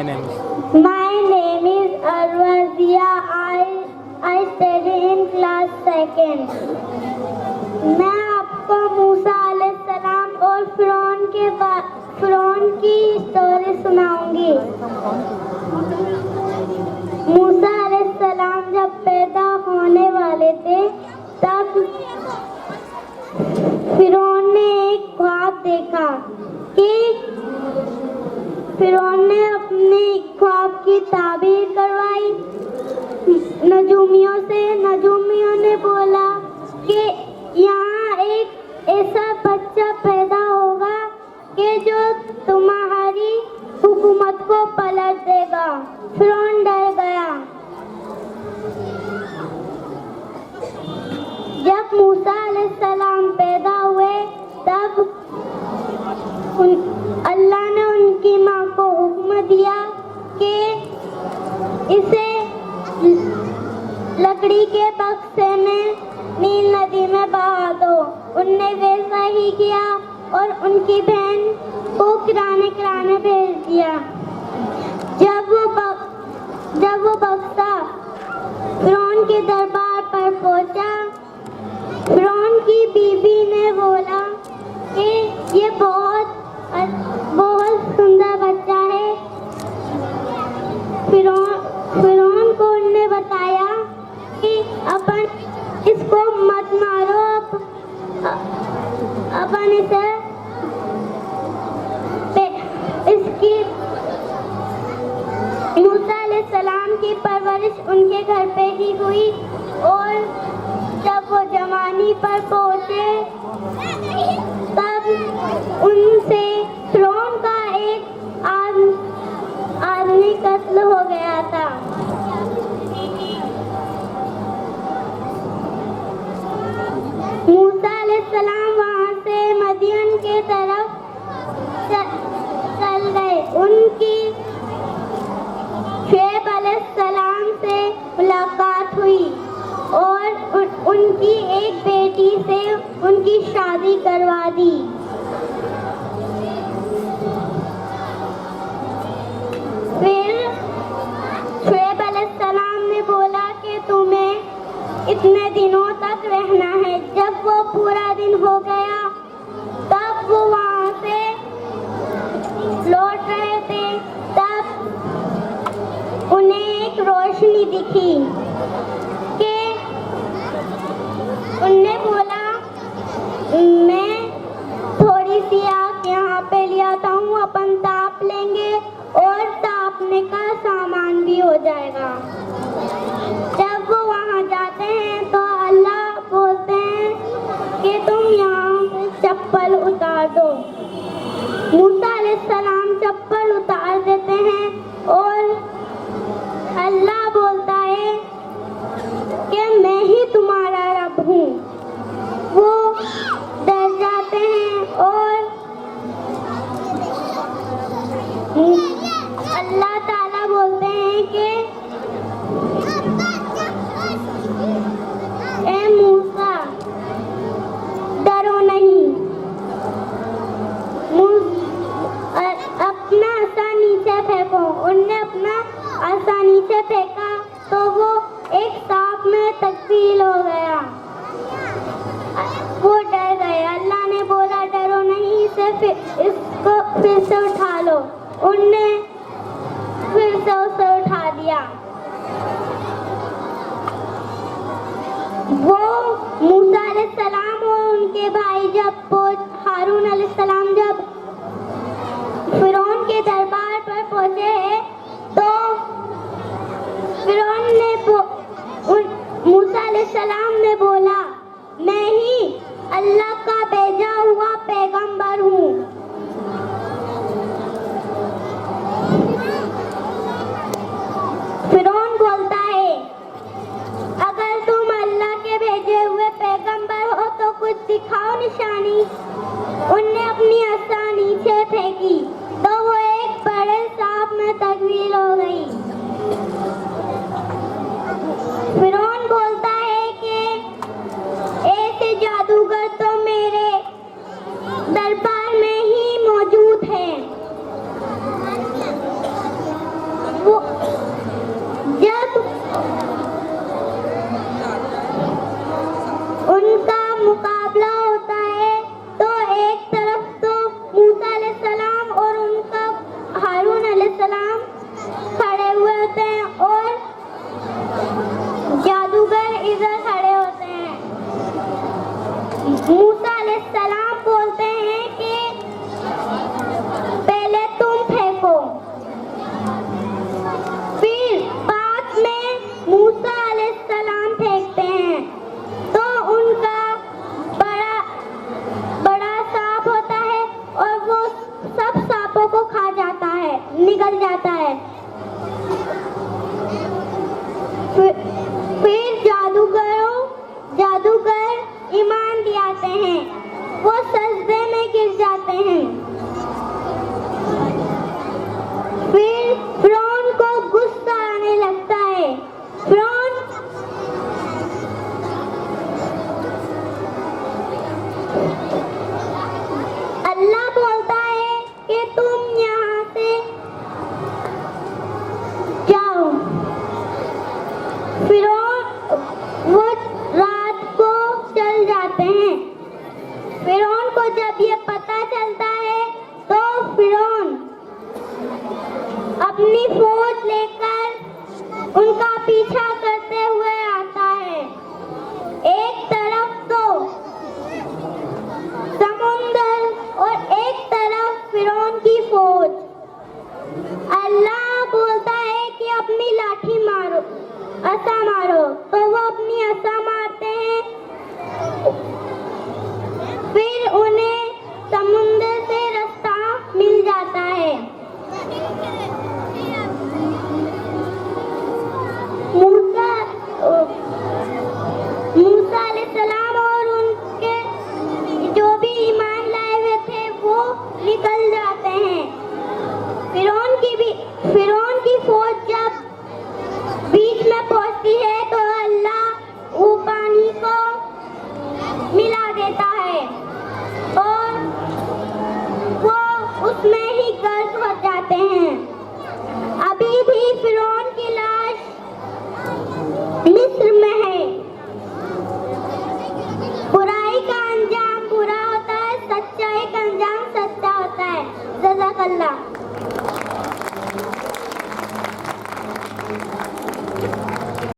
My name is Arwazia. I study in class 2nd. मैं आपको मूसा अलैहिस्सलाम और फिरौन की स्टोरी सुनाऊंगी। मूसा अलैहिस्सलाम जब पैदा होने वाले थे तब फिरौन ने एक ख्वाब देखा कि फिरौन ने अपने ख्वाब की ताबीर करवाई नजूमियों से। नजूमियों ने बोला कि यहाँ एक ऐसा बच्चा पैदा होगा कि जो तुम्हारी हुकूमत को पलट देगा। फिरौन डर गया। जब मूसा अलैहिस्सलाम पैदा हुए तब अल्लाह ने उनकी माँ को हुक्म दिया कि इसे लकड़ी के बक्से में नील नदी में बहा दो। उनने वैसा ही किया और उनकी बहन को किराने भेज दिया। जब वो बक्सा फिरौन के दरबार पर पहुंचा, फिरौन की बीवी ने बोला कि ये बहुत सुंदर बच्चा है। फिरौन को उन्होंने बताया कि अपन इसको मत मारो, अपन इसकी मूसा अलैहिस्सलाम की परवरिश उनके घर पे ही हुई और जब वो जवानी पर पहुंचे तब उनसे फिरौन का एक आदमी कत्ल हो गया था। मूसा अलैहिस्सलाम वहां से मदियन के तरफ चल गए। उनकी शुएब अलैहिस्सलाम से मुलाकात हुई और उनकी एक बेटी से उनकी शादी करवा दी। फिर शुएब अलैहिस्सलाम ने बोला कि तुम्हें इतने दिनों तक रहना है। जब वो पूरा दिन हो गया तब वो वहां से लौट रहे थे तब उन्हें एक रोशनी दिखी कि उनने बोला मैं थोड़ी सी आग यहाँ पे ले आता हूँ, अपन ताप लेंगे और तापने का सामान भी हो जाएगा। जब वो वहाँ जाते हैं तो अल्लाह बोलते हैं कि तुम यहाँ से चप्पल उतार दो। मूसा अलैहिस्सलाम चप्पल उतार देते हैं और अल्लाह बोलता है कि मैं ही तुम्हारा रब हूँ। वो डर जाते हैं और अल्लाह ताला बोलते हैं कि ए मूसा डरो नहीं। अपना आसा नीचे फेंको। उनने अपना आसा नीचे फेंका तो वो एक सांप में तब्दील हो गया। वो डर गए। अल्लाह ने बोला डरो नहीं, इसको फिर से उठा लो। उनने फिर से उसे उठा दिया। वो मूसा अलैहिस्सलाम और उनके भाई हारून अलैहिस्सलाम जब फिरौन के दरबार पर पहुंचे तो फिरौन ने मूसा अलैहिस्सलाम ने बोला मैं ही अल्लाह का भेजा हुआ पैगंबर हूँ। फिरौन बोलता है अगर तुम अल्लाह के भेजे हुए पैगंबर हो तो कुछ दिखाओ निशानी। उनने अपनी असा नीचे फेंकी तो वो एक बड़े सांप में तब्दील हो गई। फिरौन बोलता है कि ऐसे जादूगर तो मेरे दरबार में अलैहिस्सलाम खड़े हुए होते हैं और जादूगर इधर खड़े होते हैं। मूसा अलैहिस्सलाम बोलते हैं कि पहले तुम फेंको, फिर बाद में मूसा अलैहिस्सलाम फेंकते हैं तो उनका बड़ा सांप होता है और वो सब सांपों को खा जाता है, निगल जाता है। फिर जादूगर ईमान ले आते हैं, वो सजदे में गिर जाते हैं। फिर फिरौन को गुस्सा आने लगता है। फिरौन अल्लाह बोलता है कि तुम यहाँ से जाओ। फिरौन वो रात को चल जाते हैं। फिरौन को जब ये पता चलता है तो फिरौन अपनी फौज लेकर उनका पीछा करते हुए आता है। एक तरफ तो समुंदर और एक तरफ फिरौन की फौज। अल्लाह बोलता है कि अपनी लाठी मारो, असा मारो, तो वो अपनी असा मारते हैं। फिर उन्हें समुंदर से रास्ता मिल जाता है। मूसा अलैहिस्सलाम और उनके जो भी ईमान लाए हुए थे वो निकल जाते हैं। फिरौन की फौज जब बीच में पहुंचती है तो अल्लाह वो पानी को मिला देता है और वो उसमें ही गर्क हो जाते हैं। अभी भी फिरौन की लाश मिस्र में है। बुराई का अंजाम बुरा होता है, सच्चाई का अंजाम सच्चा होता है। जज़ाकल्लाह।